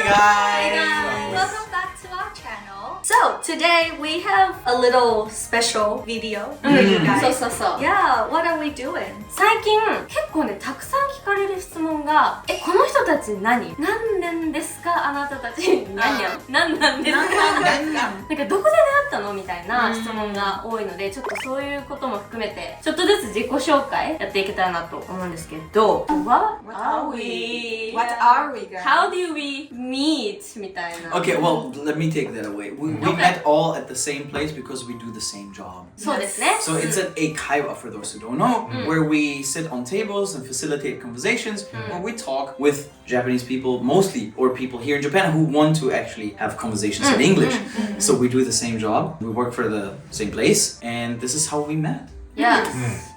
guys! Welcome back to our channel. So today we have a little special video for you guys. そう。 Yeah, what are we doing? 最近結構ねたくさん聞かれる質問がこの人たち何なんですかあなたたち何なんですかなんかどこで出会ったのみたいな質問が多いのでちょっとそういうことも含めてちょっとずつ自己紹介やっていけたらなと思うんですけど What are we? What are we, guys? How do we meet? みたいな Okay, well, let me take that away. We met all at the same place because we do the same job. そうですね So it's an eikaiwa for those who don't know, where we sit on tables and facilitate conversations, where we talk with Japanese people mostly, or people here in Japan who want to actually have conversations in English. So we do the same job, we work for the same place, and this is how we met. Yes.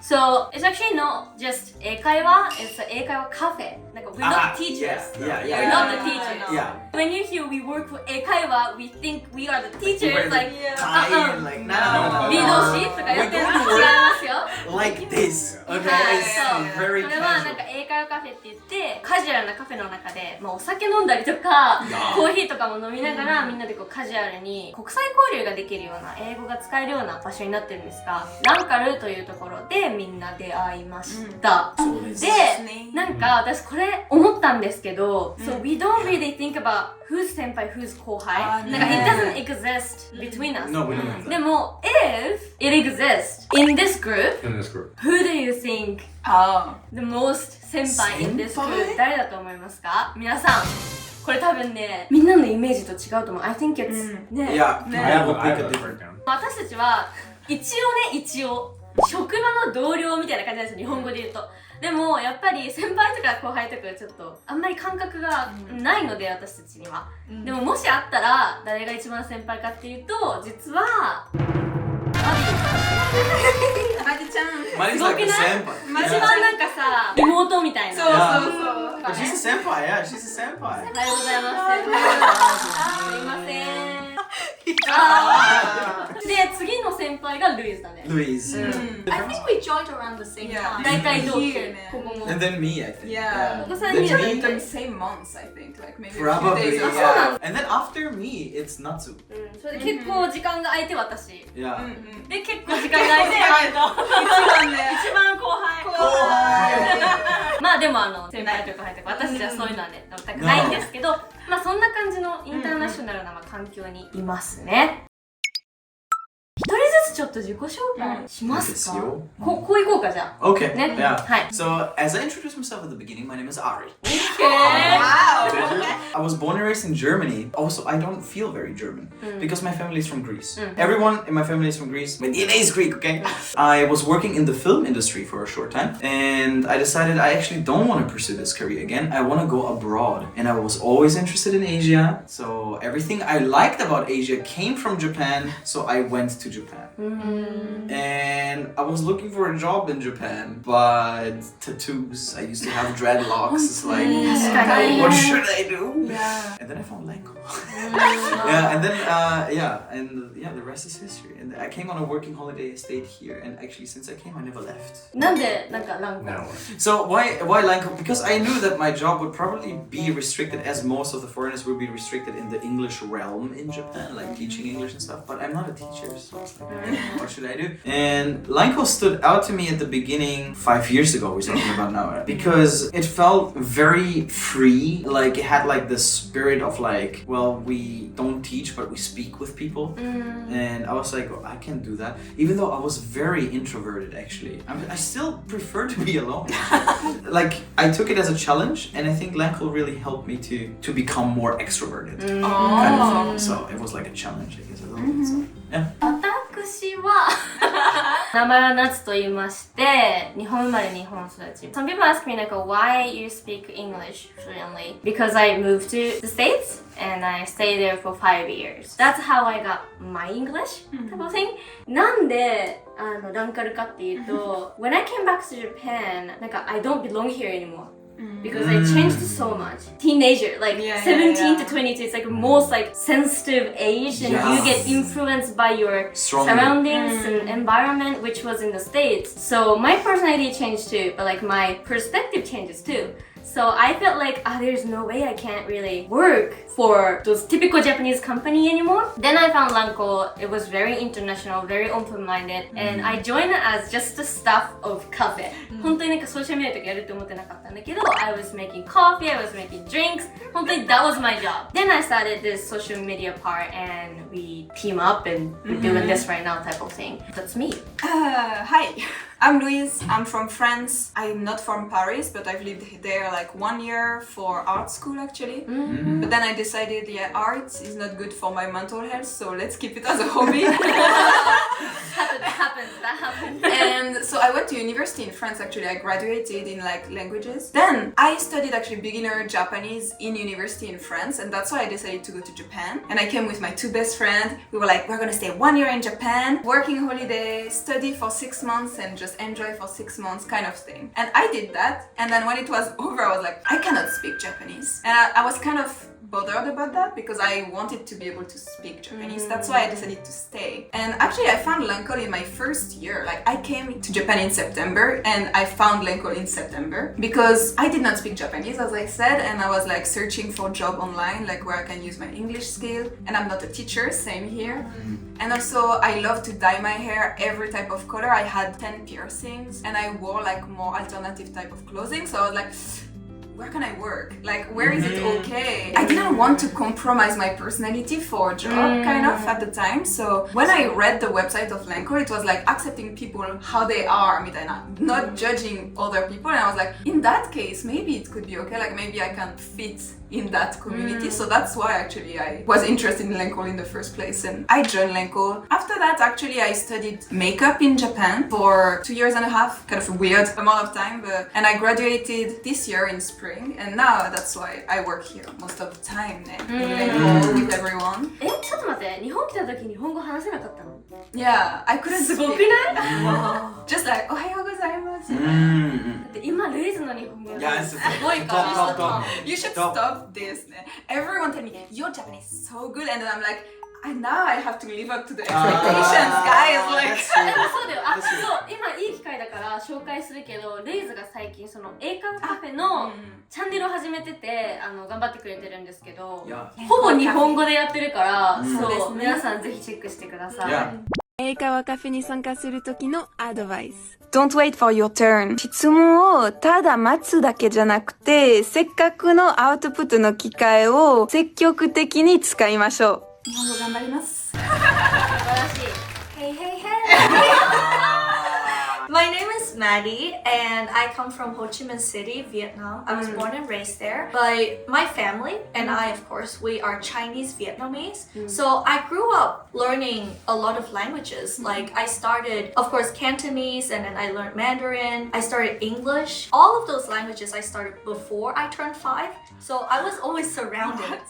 So it's actually not just 英会話 it's an 英会話カフェ like we're not teachers we're not the teachers when you hear we work for 英会話 we think we are the teachers like like no リードシとかやってるの違いますよ like this okay it's very これはなんか英会話カフェって言ってカジュアルなカフェの中で、お酒飲んだりとかコーヒーとかも飲みながらみんなでこうカジュアルに国際交流ができるような英語が使えるような場所になってるんですがランカルというところでみんな出会いました、で、なんか私これ思ったんですけど、So we don't really think about who's 先輩 who's 後輩、なんか it doesn't exist between us No, we don't have that. でも if it exists in this group who do you think the most 先輩 in this group 誰だと思いますか皆さんこれ多分ねみんなのイメージと違うと思う I think it's ね Yeah, I will pick a different one. 私たちは一応職場の同僚みたいな感じなんですよ日本語で言うとでもやっぱり先輩とか後輩とかちょっとあんまり感覚がないので私たちにはでももしあったら誰が一番先輩かっていうと実はマリちゃん like a 先輩一番なんかさ妹みたいなそう She's a 先輩 yeah, she's a 先輩おはようございますすいませんで次の先輩がルイズだねルイズ I think we joined around the same time. 大体同期ここも And then me, I think. Yeah. Then Actually, me. the same months, I think. Like maybe Probably, a few days yeah. And then after me, it's Natsu. それで結構時間が空いて私 Yeah. で結構時間が空いて一番後輩まあでも先輩とか後輩とか私じゃそういうのはね全くないんですけどまあそんな感じのインターナショナルな環境にいますね一人ずつちょっと自己紹介しますかこういこうかじゃあ Okay, ね yeah. はい So, as I introduced myself at the beginning, my name is Ari. Wow. I was born and raised in Germany. Also, I don't feel very German because my family is from Greece. Everyone in my family is from Greece. My DNA is Greek, okay? I was working in the film industry for a short time and I decided I actually don't want to pursue this career again. I want to go abroad. And I was always interested in Asia. So, everything I liked about Asia came from Japan. So, I went to Japan. And I was looking for a job in Japan, but tattoos, I used to have dreadlocks. It's like, what should I do? Yeah. And then I found LanCul. The rest is history. And I came on a working holiday, I stayed here, and actually since I came, I never left. なんでなんかランク So why LanCul? Because I knew that my job would probably be restricted, as most of the foreigners would be restricted in the English realm in Japan, like teaching English and stuff. But I'm not a teacher, so it's like, what should I do? And LanCul stood out to me at the beginning 5 years ago, we're talking about now, because it felt very free. Like it had like the spirit of like, well, we don't teach, but we speak with people. And I was like, oh, I can't do that. Even though I was very introverted, actually. I still prefer to be alone. Like, I took it as a challenge, and I think LanCul really helped me to become more extroverted. Kind of thing. So it was like a challenge, I guess, a little bit. So, yeah. 私は名前は夏と言いまして日本生まれ日本育ち Some people ask me like why you speak English fluently because I moved to the States and I stayed there for 5 years That's how I got my English type of thing なんでランカルかっていうと When I came back to Japan なんか I don't belong here anymore Because I changed so much. Teenager, like 17 to 22, it's like most like sensitive age and you get influenced by your surroundings and environment which was in the States. So my personality changed too, but like my perspective changes too. So I felt like, there's no way I can't really work for those typical Japanese company anymore. Then I found LanCul. It was very international, very open-minded, and I joined it as just the staff of cafe. 本当になんかソーシャルメディアとかやるって思ってなかったんだけど、I was making coffee, I was making drinks. 本当に that was my job. Then I started this social media part, and we team up, and we're doing this right now type of thing. That's me. Hi, I'm Louise. I'm from France. I'm not from Paris, but I've lived there like 1 year for art school actually. But then I decided, yeah, art is not good for my mental health, so let's keep it as a hobby. That happens. And so I went to university in France actually. I graduated in like languages. Then I studied actually beginner Japanese in university in France, and that's why I decided to go to Japan. And I came with my two best friends. We were like, we're gonna stay 1 year in Japan, working holiday, study for 6 months, and just enjoy for 6 months kind of thing. And I did that. And then when it was over, I was like, I cannot speak Japanese. And I was kind of bothered about that because I wanted to be able to speak Japanese. That's why I decided to stay. And actually I found LanCul in my first year. Like I came to Japan in September and I found LanCul in September because I did not speak Japanese, as I said, and I was like searching for a job online, like where I can use my English skill. And I'm not a teacher, same here. And also I love to dye my hair every type of color. I had 10 piercings and I wore like more alternative type of clothing. So I was like, where can I work? Like, where is it okay? I didn't want to compromise my personality for a job, kind of, at the time. So when I read the website of LanCul, it was like accepting people how they are, not judging other people. And I was like, in that case, maybe it could be okay. Like, maybe I can fit in that community. So that's why actually I was interested in LanCul in the first place. And I joined LanCul. After that, actually, I studied makeup in Japan for 2 years and a half, kind of a weird amount of time. And I graduated this year in spring. And now that's why I work here most of the time in LanCul with everyone. ちょっと待って、日本来た時日本語話せなかったの？ Yeah, I couldn't す speak. ごくない？ Just like, おはようございます. だって今ルイズの日本語が Yeah, すごいから top. You should stop this. Everyone tell me, your Japanese is so good. And then I'm like, and now I have to live up to the expectations, guys. Like, でもそうだよ。そう、今いい機会だから紹介するけど、ルイズが最近その英会話カフェのチャンネルを始めてて、頑張ってくれてるんですけど、ほぼ日本語でやってるから、そう、皆さんぜひチェックしてください。英会話カフェに参加する時のアドバイス。Don't wait for your turn. 質問をただ待つだけじゃなくて、せっかくのアウトプットの機会を積極的に使いましょう。日本語頑張ります。素晴らしい。Hey, hey, hey! My name is Maddie and I come from Ho Chi Minh City, Vietnam. I was born and raised there. But my family and I, of course, we are Chinese Vietnamese. So I grew up learning a lot of languages. Like I started, of course, Cantonese and then I learned Mandarin. I started English. All of those languages I started before I turned 5. So I was always surrounded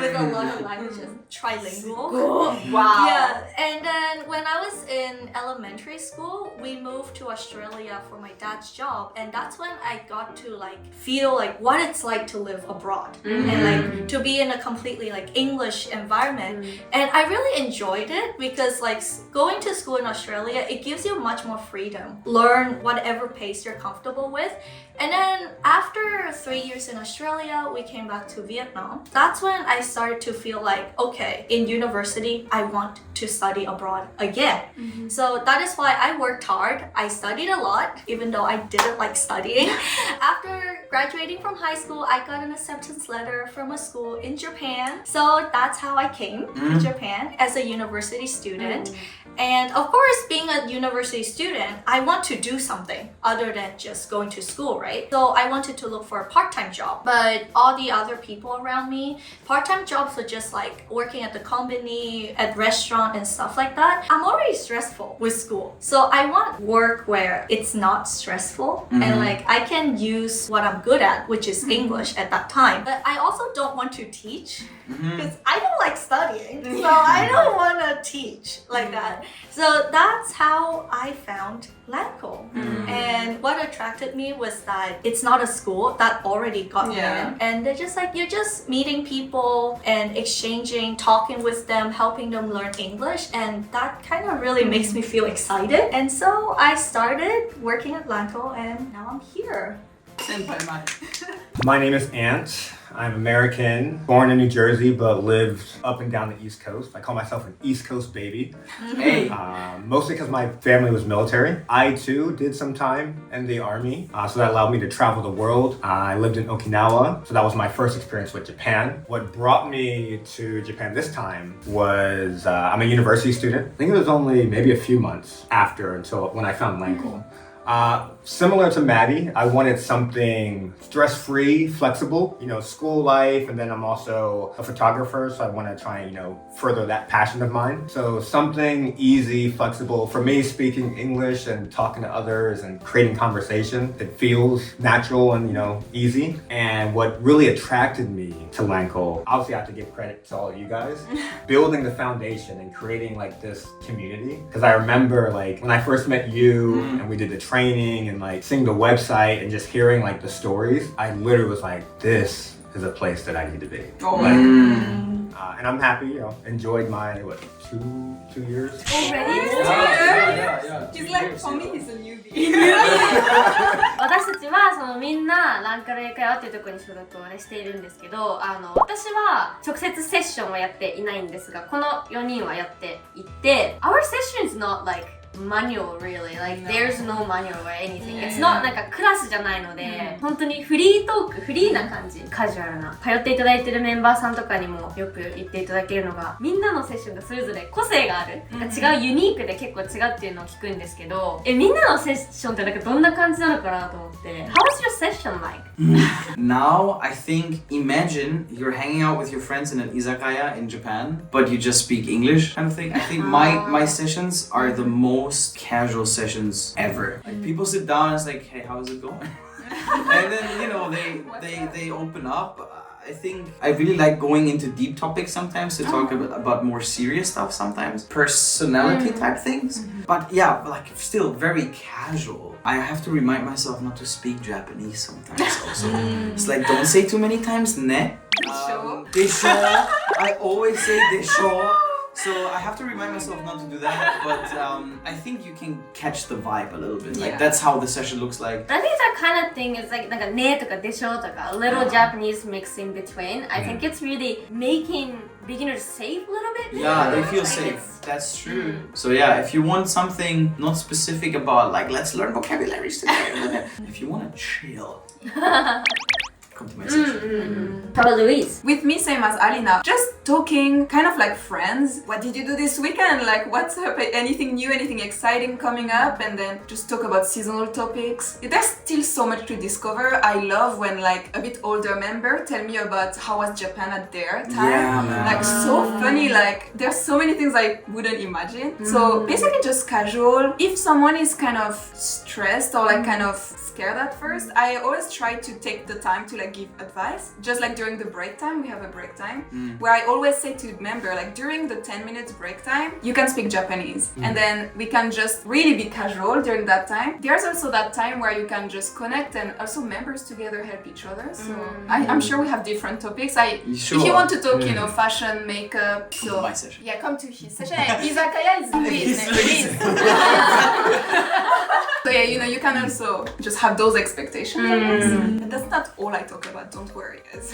with a lot of languages. Trilingual. Wow. Yeah. And then when I was in elementary school, we moved to Australia for my dad's job, and that's when I got to like feel like what it's like to live abroad and like to be in a completely like English environment. And I really enjoyed it because like going to school in Australia, it gives you much more freedom. Learn whatever pace you're comfortable with. And then after 3 years in Australia, we came back to Vietnam. That's when I started to feel like, okay, in university, I want to study abroad again. So that is why I worked hard. I studied a lot, even though I didn't like studying. After graduating from high school, I got an acceptance letter from a school in Japan. So that's how I came to Japan as a university student. And of course, being a university student, I want to do something other than just going to school, right? So I wanted to look for a part-time job. But all the other people around me, part-time jobs were just like working at the company, at restaurant and stuff like that. I'm already stressful with school. So I want work where it's not stressful and like I can use what I'm good at, which is English at that time. But I also don't want to teach because I don't like studying. So I don't want to teach like that. So that's how I found LanCul. And what attracted me was that it's not a school that already got me in. And they're just like, you're just meeting people and exchanging, talking with them, helping them learn English. And that kind of really makes me feel excited. And so I started working at LanCul and now I'm here. Senpai Mai. My name is Ant. I'm American, born in New Jersey, but lived up and down the East Coast. I call myself an East Coast baby. Hey. Mostly because my family was military. I too did some time in the army, so that allowed me to travel the world. I lived in Okinawa, so that was my first experience with Japan. What brought me to Japan this time was I'm a university student. I think it was only maybe a few months until when I found LanCul. Similar to Maddie, I wanted something stress-free, flexible, school life, and then I'm also a photographer, so I want to try and, further that passion of mine. So something easy, flexible. For me, speaking English and talking to others and creating conversation, it feels natural and, easy. And what really attracted me to LanCul, obviously I have to give credit to all of you guys, building the foundation and creating like this community. Because I remember like when I first met you and we did the training and like seeing the website and just hearing like the stories, I literally was like, this is a place that I need to be. And I'm happy, enjoyed my, 2 years? Already? Yeah. He's like, for me, he's a newbie. 私たちはそのみんなランカル英会話っていうところに所属をしているんですけど、私は直接セッションはやっていないんですが、この4人はやっていて、Our session is not like manual really, like there's no manual or anything. It's not なんかクラスじゃないので、本当にフリートーク、フリーな感じ、カジュアルな。通っていただいてるメンバーさんとかにもよく言っていただけるのが、みんなのセッションがそれぞれ個性がある。なんか違うユニークで結構違うっていうのを聞くんですけど、みんなのセッションってなんかどんな感じなのかなと思って。How was your session like? Now, I think, imagine you're hanging out with your friends in an izakaya in Japan, but you just speak English kind of thing. I think my sessions are the most casual sessions ever. Like people sit down and it's like, hey, how's it going? And then, they open up. I think I really like going into deep topics sometimes to talk about more serious stuff sometimes. Personality type things. But yeah, like still very casual. I have to remind myself not to speak Japanese sometimes also. It's like don't say too many times ne. Desho. I always say desho. So I have to remind myself not to do that, but I think you can catch the vibe a little bit. Like that's how the session looks like. I think that kind of thing is like ねとかでしょとか a little Japanese mix in between. I think it's really making beginners safe a little bit. Yeah, they feel Like safe. it's- That's true. So yeah, if you want something not specific about like let's learn vocabularies today, if you want to chill, come to my session. How about Louise? With me, same as Alina, just talking, kind of like friends. What did you do this weekend? Like, what's up? Anything new, anything exciting coming up? And then just talk about seasonal topics. There's still so much to discover. I love when like a bit older member tell me about how was Japan at their time. Yeah, man. Like so funny. Like there's so many things I wouldn't imagine. So basically just casual. If someone is kind of stressed or like kind of scared at first, I always try to take the time to like give advice. Just like during the break time, we have a break time where I always say to member, like during the 10 minutes break time, you can speak Japanese and then we can just really be casual during that time. There's also that time where you can just connect and also members together help each other. So I'm sure we have different topics. Sure. If you want to talk, fashion, makeup, Come to my session. yeah, come to his session. And Izakaya is Louise. So yeah, you can also just have those expectations. And that's not all I talk about, don't worry guys.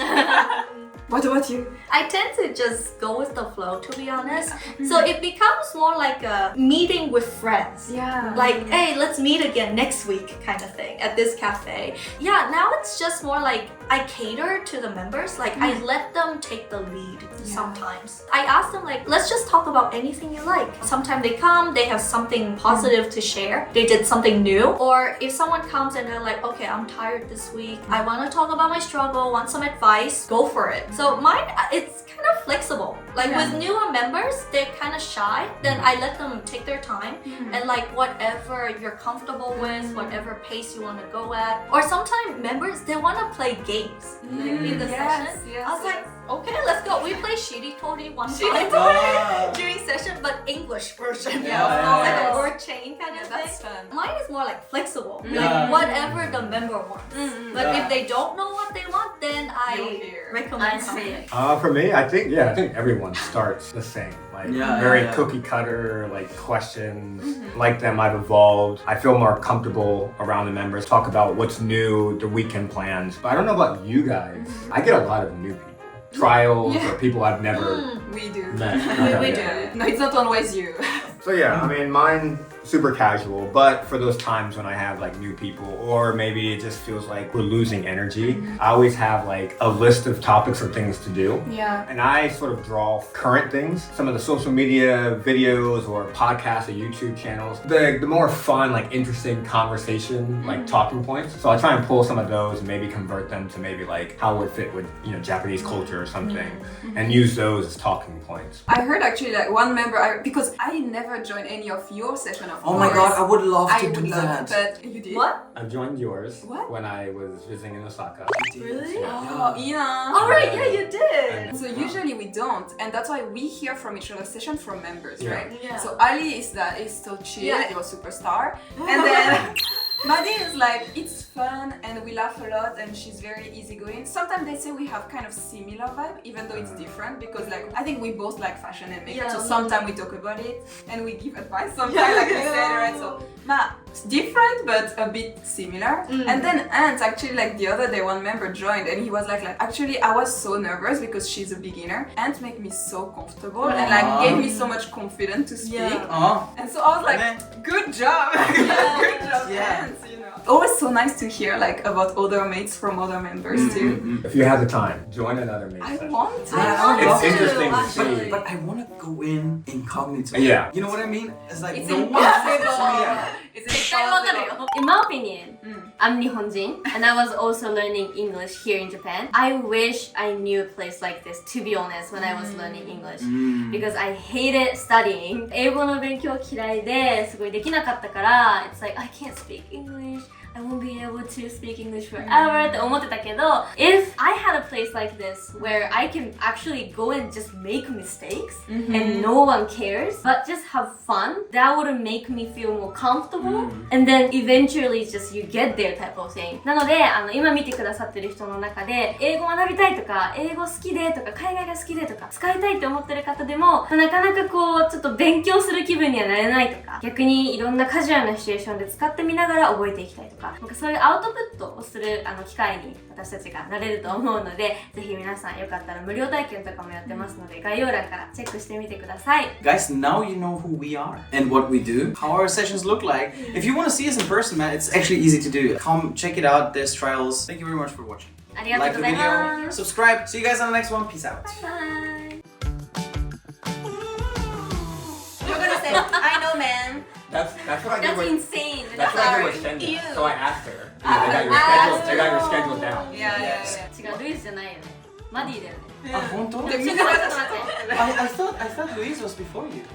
What about you? I tend to just go with the flow, to be honest. So it becomes more like a meeting with friends. Yeah. Like, hey, let's meet again next week kind of thing at this cafe. Yeah, now it's just more like I cater to the members. Like I let them take the lead sometimes. I ask them like, let's just talk about anything you like. Sometimes they come, they have something positive to share. They did something new. Or if someone comes and they're like, okay, I'm tired this week. I want to talk about my struggle, want some advice, go for it. So mine, it's kind of flexible. Like with newer members, they're kind of shy. Then I let them take their time and like whatever you're comfortable with, whatever pace you want to go at. Or sometimes members, they want to play games in the session. I was like, okay, let's go. We play Shiri Tori one time during session, but English version. Like a word chain kind of thing. That's fun. Mine is more like flexible, like whatever the member wants. But if they don't know what they want, then I here. recommend I see. For me, I think everyone starts the same. Like very cookie cutter, like questions. Like them, I've evolved. I feel more comfortable around the members. Talk about what's new, the weekend plans. But I don't know about you guys. I get a lot of new people. Trials or people I've never We do. met. We do. No, it's not always you. So yeah, I mean, mine super casual, but for those times when I have like new people, or maybe it just feels like we're losing energy, I always have like a list of topics or things to do. Yeah. And I sort of draw current things, some of the social media videos or podcasts or YouTube channels, the more fun, like interesting conversation, like talking points. So I try and pull some of those and maybe convert them to maybe like how it would fit with, you know, Japanese culture or something, and use those as talking points. I heard actually like one member, because I never joined any of your session of Oh my course. god, I would love I to would do love that. it, but you did. What? I joined yours What? when I was visiting in Osaka. Really? Oh, Ina. Alright, yeah, you did. So usually we don't, and that's why we hear from each other session from members, Yeah. right? Yeah. So Ali is so chill, Yeah. you're a superstar, and then Maddie is like, it's fun and we laugh a lot and she's very easygoing. Sometimes they say we have kind of similar vibe, even though it's different, because like I think we both like fashion and makeup, Yeah. so sometimes we talk about it and we give advice sometimes, like we said, right? So it's different but a bit similar. And then Ant, actually like the other day one member joined and he was like actually I was so nervous because she's a beginner. Ant made me so comfortable and like gave me so much confidence to speak. Yeah. Oh, And so I was like, good job, good job, Yeah. Ant, you know. Always so nice to hear like about other mates from other members too. If you have the time, join another mate I session. want to. Yeah, I would It's love to. interesting to actually. see. but I want to go in incognito. Yeah. You know what I mean? It's like It's no one impossible. Yeah. It's impossible. In my opinion, I'm Nihonjin and I was also learning English here in Japan. I wish I knew a place like this, to be honest, when I was learning English. Because I hated studying. 英語の勉強嫌いですごいできなかったから、it's like I can't speak English. I won't be able to speak English forever って思ってたけど if I had a place like this where I can actually go and just make mistakes and no one cares but just have fun, that would make me feel more comfortable and then eventually just you get there type of thing なので今見てくださってる人の中で英語学びたいとか英語好きでとか海外が好きでとか使いたいって思ってる方でもなかなかこうちょっと勉強する気分にはなれないとか逆にいろんなカジュアルなシチュエーションで使ってみながら覚えていきたいとかなんかそういうアウトプットをする機会に私たちがなれると思うのでぜひ皆さんよかったら無料体験とかもやってますので概要欄からチェックしてみてください Guys, now you know who we are and what we do, how our sessions look like. If you want to see us in person, man, it's actually easy to do. Come check it out. There's trials. Thank you very much for watching. ありがと Like う the ござい video, ます subscribe. See you guys on the next one. Peace out. Bye. You're gonna say, I know, man. That's what I did That's with insane. that's what I did with Sorry. Shenda. Ew. So I asked her. They got your schedule down. Yeah, yeah, yeah. 違う、ルイスじゃないよね。マディだよね。 Ah, honto? でみんな ちょっと待って。 I thought Luis was before you.